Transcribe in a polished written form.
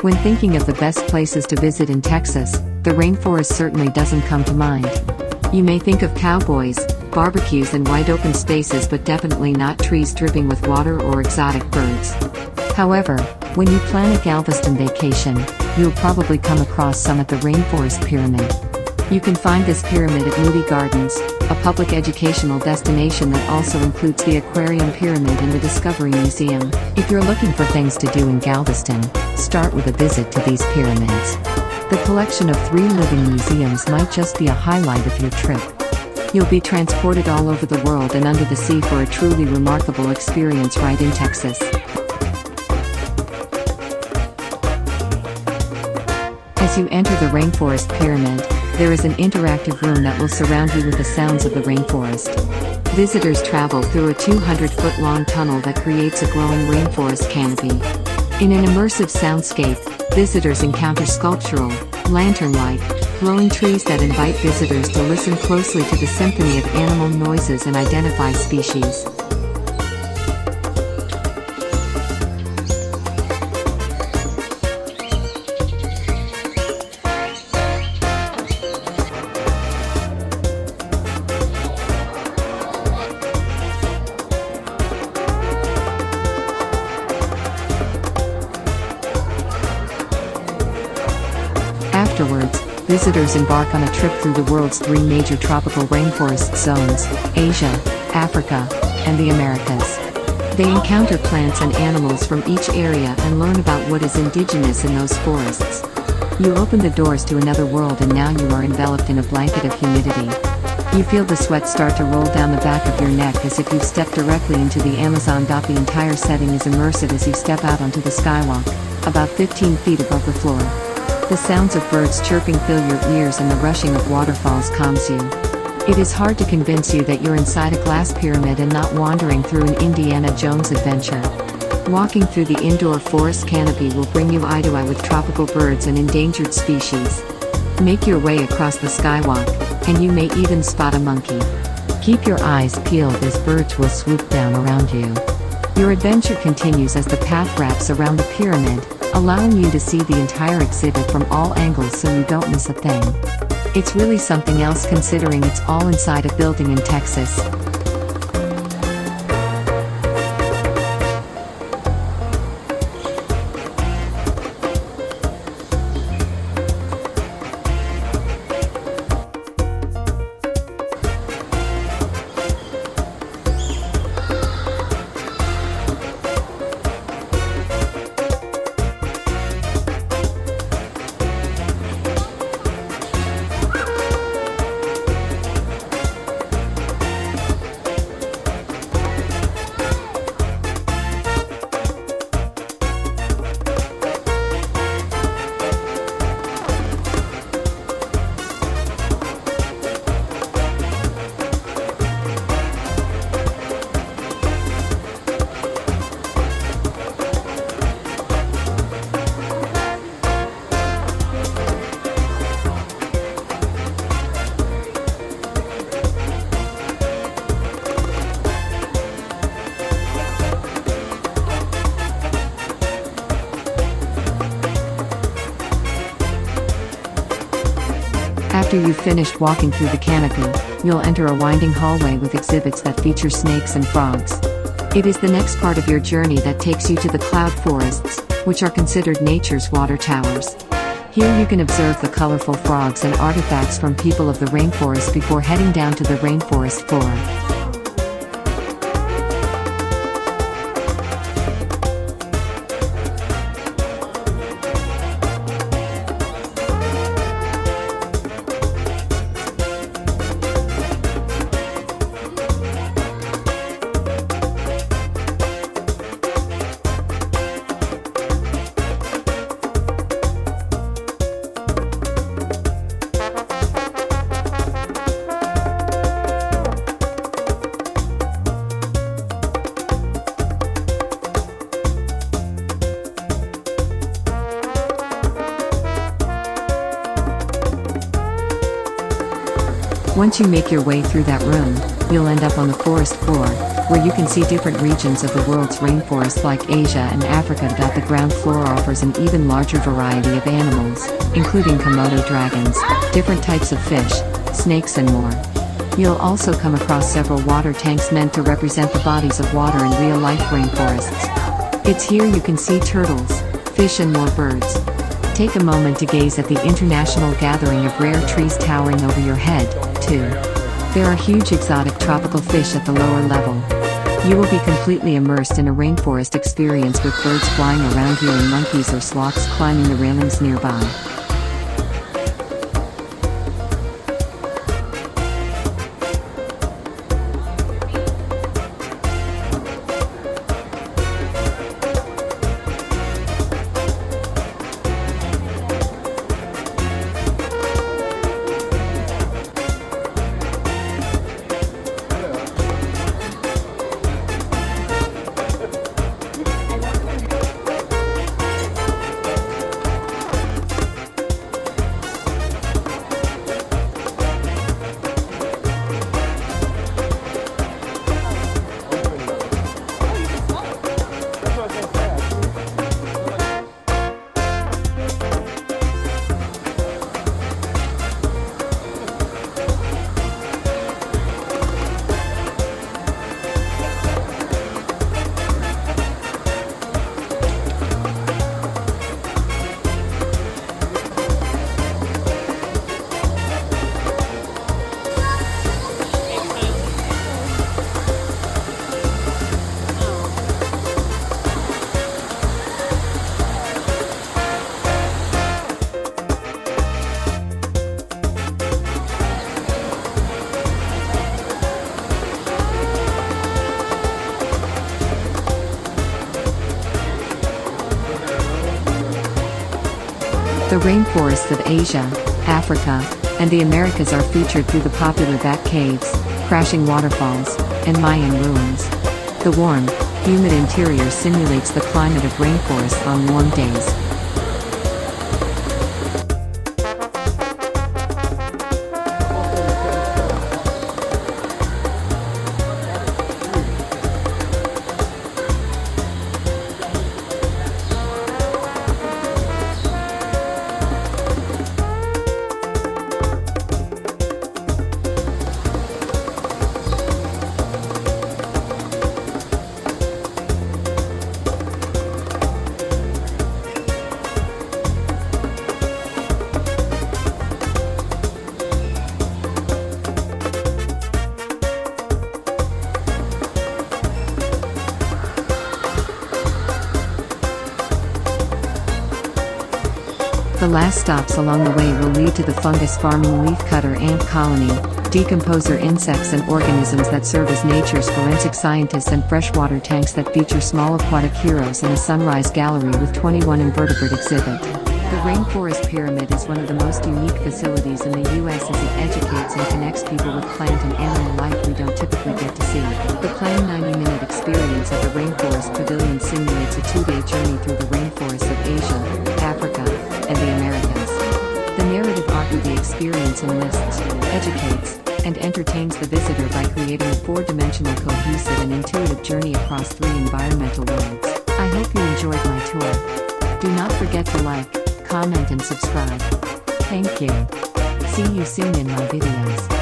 When thinking of the best places to visit in Texas, the rainforest certainly doesn't come to mind. You may think of cowboys, barbecues and wide open spaces, but definitely not trees dripping with water or exotic birds. However, when you plan a Galveston vacation, you'll probably come across some at the Rainforest Pyramid. You can find this pyramid at Moody Gardens, a public educational destination that also includes the Aquarium Pyramid and the Discovery Museum. If you're looking for things to do in Galveston, start with a visit to these pyramids. The collection of 3 living museums might just be a highlight of your trip. You'll be transported all over the world and under the sea for a truly remarkable experience right in Texas. As you enter the Rainforest Pyramid, there is an interactive room that will surround you with the sounds of the rainforest. Visitors travel through a 200-foot-long tunnel that creates a glowing rainforest canopy. In an immersive soundscape, visitors encounter sculptural, lantern-like, glowing trees that invite visitors to listen closely to the symphony of animal noises and identify species. Afterwards, visitors embark on a trip through the world's 3 major tropical rainforest zones: Asia, Africa, and the Americas. They encounter plants and animals from each area and learn about what is indigenous in those forests. You open the doors to another world and now you are enveloped in a blanket of humidity. You feel the sweat start to roll down the back of your neck as if you've stepped directly into the Amazon. The entire setting is immersive as you step out onto the skywalk, about 15 feet above the floor. The sounds of birds chirping fill your ears and the rushing of waterfalls calms you. It is hard to convince you that you're inside a glass pyramid and not wandering through an Indiana Jones adventure. Walking through the indoor forest canopy will bring you eye to eye with tropical birds and endangered species. Make your way across the skywalk, and you may even spot a monkey. Keep your eyes peeled as birds will swoop down around you. Your adventure continues as the path wraps around the pyramid, allowing you to see the entire exhibit from all angles so you don't miss a thing. It's really something else considering it's all inside a building in Texas. After you've finished walking through the canopy, you'll enter a winding hallway with exhibits that feature snakes and frogs. It is the next part of your journey that takes you to the cloud forests, which are considered nature's water towers. Here you can observe the colorful frogs and artifacts from people of the rainforest before heading down to the rainforest floor. Once you make your way through that room, you'll end up on the forest floor, where you can see different regions of the world's rainforest like Asia and Africa. The ground floor offers an even larger variety of animals, including Komodo dragons, different types of fish, snakes and more. You'll also come across several water tanks meant to represent the bodies of water in real-life rainforests. It's here you can see turtles, fish and more birds. Take a moment to gaze at the international gathering of rare trees towering over your head, too. There are huge exotic tropical fish at the lower level. You will be completely immersed in a rainforest experience with birds flying around you and monkeys or sloths climbing the railings nearby. The rainforests of Asia, Africa, and the Americas are featured through the popular Bat Caves, crashing waterfalls, and Mayan ruins. The warm, humid interior simulates the climate of rainforests on warm days. The last stops along the way will lead to the fungus farming leafcutter ant colony, decomposer insects and organisms that serve as nature's forensic scientists, and freshwater tanks that feature small aquatic heroes, and a sunrise gallery with 21 invertebrate exhibit. The Rainforest Pyramid is one of the most unique facilities in the U.S. as it educates and connects people with plant and animal life we don't typically get to see. The planned 90-minute experience at the Rainforest Pavilion simulates a 2-day journey through the rainforests of Asia, Africa, and the Americas. The narrative arc of the experience enlists, educates, and entertains the visitor by creating a 4-dimensional, cohesive and intuitive journey across 3 environmental worlds. I hope you enjoyed my tour. Do not forget to like, comment and subscribe. Thank you. See you soon in my videos.